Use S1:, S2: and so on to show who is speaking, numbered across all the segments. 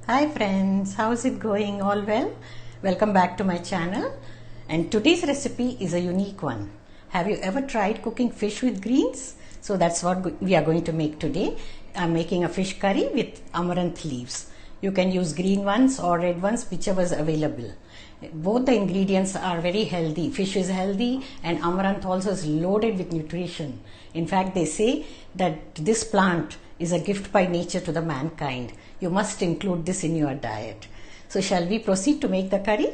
S1: Hi friends, how's it going? All well? Welcome back to my channel. And today's recipe is a unique one. Have you ever tried cooking fish with greens? So that's what we are going to make today. I'm making a fish curry with amaranth leaves. You can use green ones or red ones, whichever is available. Both the ingredients are very healthy. Fish is healthy and amaranth also is loaded with nutrition. In fact, they say that this plant is a gift by nature to the mankind. You must include this in your diet. So shall we proceed to make the curry?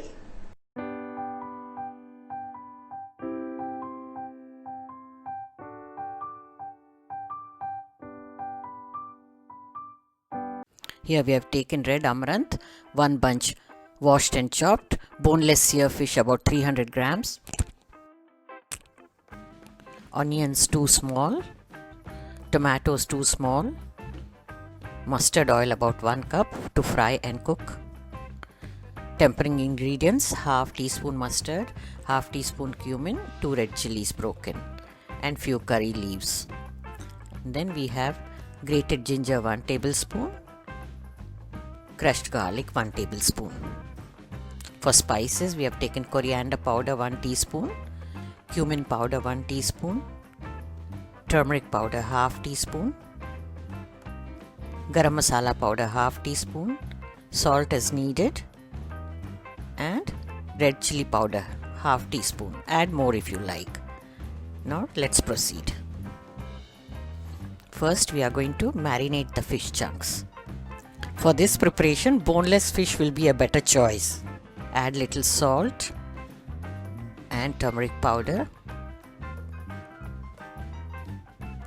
S2: Here we have taken red amaranth, one bunch washed and chopped, boneless seer fish about 300 grams, onions 2 small, tomatoes 2 small, mustard oil about 1 cup to fry and cook. Tempering ingredients: half teaspoon mustard, half teaspoon cumin, 2 red chilies broken, and few curry leaves. Then we have grated ginger 1 tablespoon, crushed garlic 1 tablespoon. For spices, we have taken coriander powder 1 teaspoon, cumin powder 1 teaspoon, turmeric powder half teaspoon, garam masala powder half teaspoon, salt as needed, and red chili powder half teaspoon. Add more if you like. Now let's proceed. First we are going to marinate the fish chunks. For this preparation, boneless fish will be a better choice. Add little salt and turmeric powder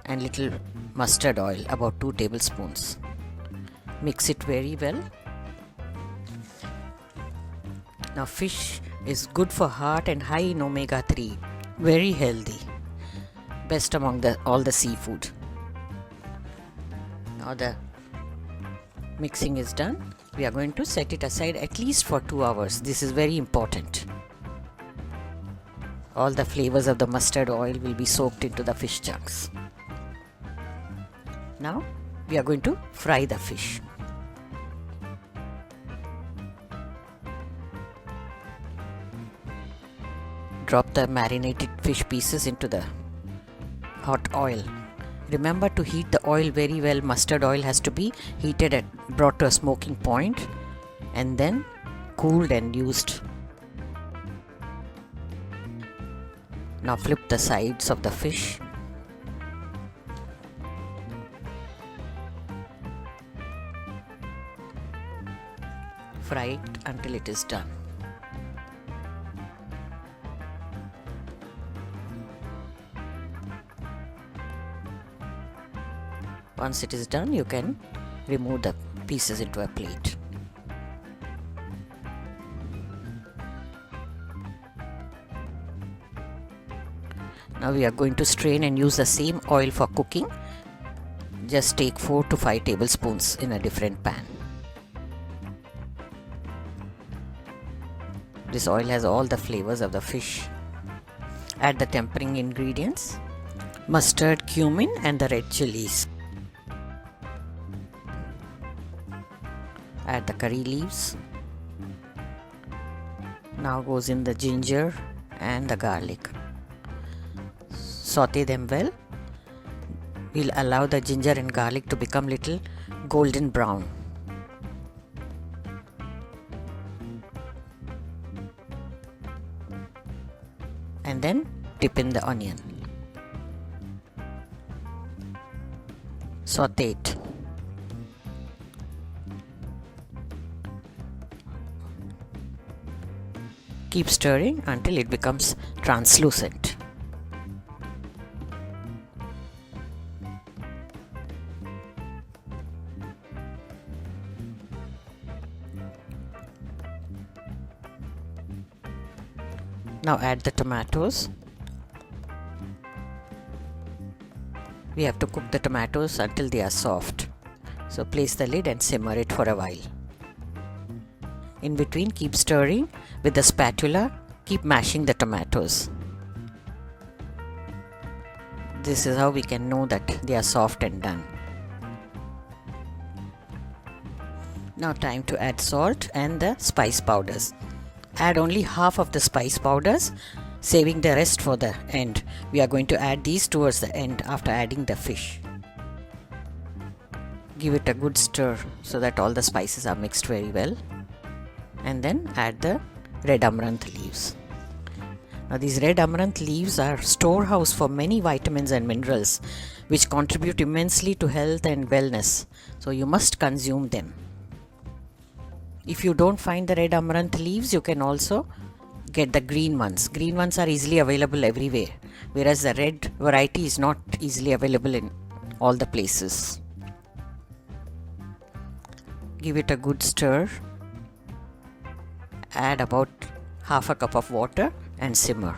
S2: and little mustard oil, about 2 tablespoons. Mix it very well. Now fish is good for heart and high in omega-3. Very healthy. Best among all the seafood. Now the mixing is done. We are going to set it aside at least for 2 hours. This is very important. All the flavors of the mustard oil will be soaked into the fish chunks. Now we are going to fry the fish. Drop the marinated fish pieces into the hot oil. Remember to heat the oil very well. Mustard oil has to be heated and brought to a smoking point and then cooled and used. Now flip the sides of the fish. Fry it until it is done. Once it is done, you can remove the pieces into a plate. Now we are going to strain and use the same oil for cooking. Just take 4 to 5 tablespoons in a different pan. This oil has all the flavors of the fish. Add the tempering ingredients: mustard, cumin, and the red chilies. Add the curry leaves. Now goes in the ginger and the garlic. Saute them well. We'll allow the ginger and garlic to become little golden brown. And then dip in the onion. Saute it. Keep stirring until it becomes translucent. Now add the tomatoes. We have to cook the tomatoes until they are soft. So place the lid and simmer it for a while. In between, keep stirring with the spatula. Keep mashing the tomatoes. This is how we can know that they are soft and done. Now time to add salt and the spice powders. Add only half of the spice powders, saving the rest for the end. We are going to add these towards the end after adding the fish. Give it a good stir so that all the spices are mixed very well. And then add the red amaranth leaves. Now these red amaranth leaves are storehouse for many vitamins and minerals which contribute immensely to health and wellness. So you must consume them. If you don't find the red amaranth leaves, you can also get the green ones. Green ones are easily available everywhere, whereas the red variety is not easily available in all the places. Give it a good stir. Add about half a cup of water and simmer.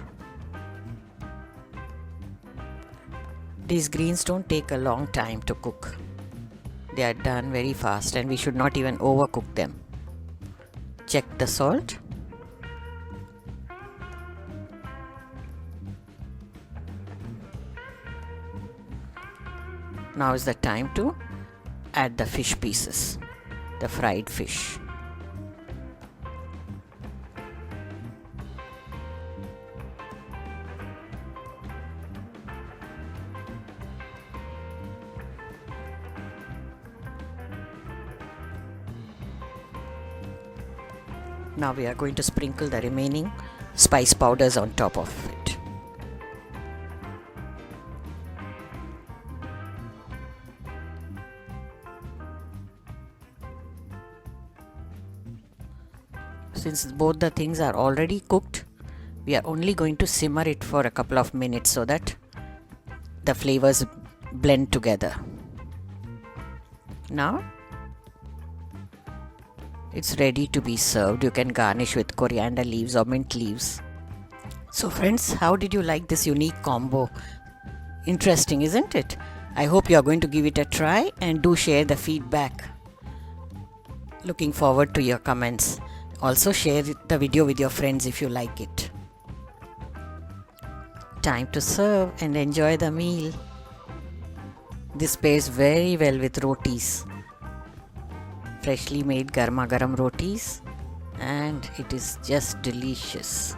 S2: These greens don't take a long time to cook. They are done very fast and we should not even overcook them. Check the salt. Now is the time to add the fish pieces, the fried fish. Now we are going to sprinkle the remaining spice powders on top of it. Since both the things are already cooked, we are only going to simmer it for a couple of minutes so that the flavors blend together. Now it's ready to be served. You can garnish with coriander leaves or mint leaves. So friends, how did you like this unique combo? Interesting, isn't it? I hope you are going to give it a try and do share the feedback. Looking forward to your comments. Also share the video with your friends if you like it. Time to serve and enjoy the meal. This pairs very well with rotis. Freshly made garma garam rotis, and it is just delicious.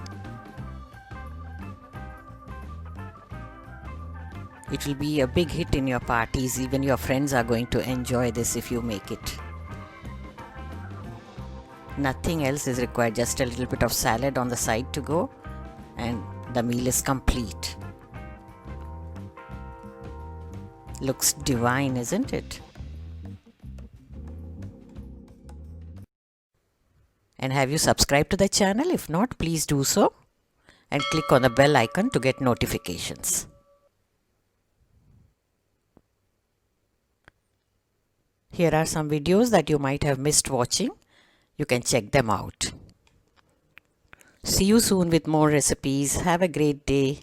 S2: It will be a big hit in your parties. Even your friends are going to enjoy this if you make it. Nothing else is required, just a little bit of salad on the side to go, and the meal is complete. Looks divine, isn't it? And have you subscribed to the channel? If not, please do so and click on the bell icon to get notifications. Here are some videos that you might have missed watching. You can check them out. See you soon with more recipes. Have a great day.